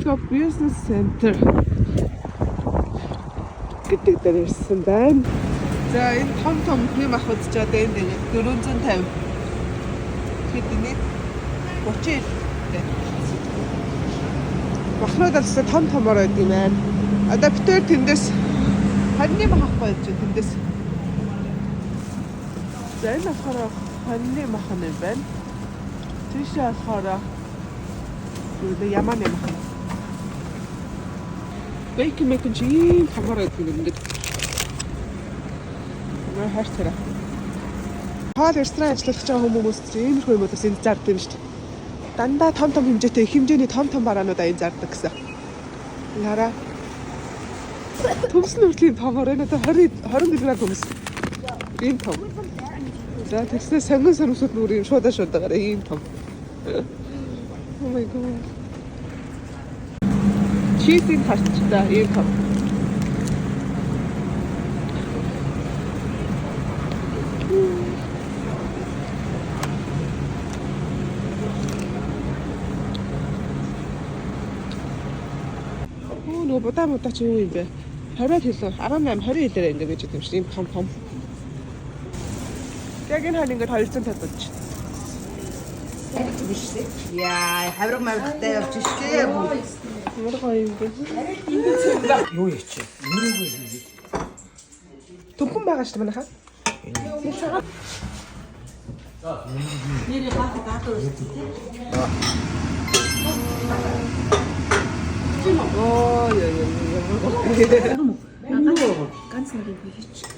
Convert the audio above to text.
Top Business Center гэдэг дээр ирсэн байна. За энэ том юм ах үзэж байгаа энэ дээр 450. Хэдний 30. Махнууд алсаа том-томор байд юм байна. Одоо битээр тэндээс ханьны мах авахгүй байж тэндээс. За энэ болохоор ханьны мах нь байна. Тийшээ болохоор яманы мах. Бэйкэн мэкэн чи ийм томор байд юм ингээд. Маа хайрцараа. Хоол ресторан ажиллаж байгаа хүмүүс чинь иймэрхүү юмудаас энд зардаг юм шүү дээ. Дандаа том хэмжээтэй их хэмжээний том бараануудаа энэ зардаг гэсэн. Яра. Төмс нь хүртэл томор энэ одоо 20 кг төмс. Ийм том. За тэгснээр сонгон сөрмсүүд нүр юм шуудагаар ийм том. Oh my god. Чизийн харцтай ийм том. Будаа чи юу юм бэ? 20 хэлээ 18 20 хэлээрээ ингэ гэж юм шиг ийм том. Яг энэ хань ингээд 250 болж. Яа, хавраг маргтай явж штэ. Ямар гоё юм бэ? Юу яач? Нүрүүгээ хийгээд. Төвхөн байгаа шүү дээ манайхаа. Нэрээ гаатаа үстэй. Оо яа. Ганц нэг хийчих.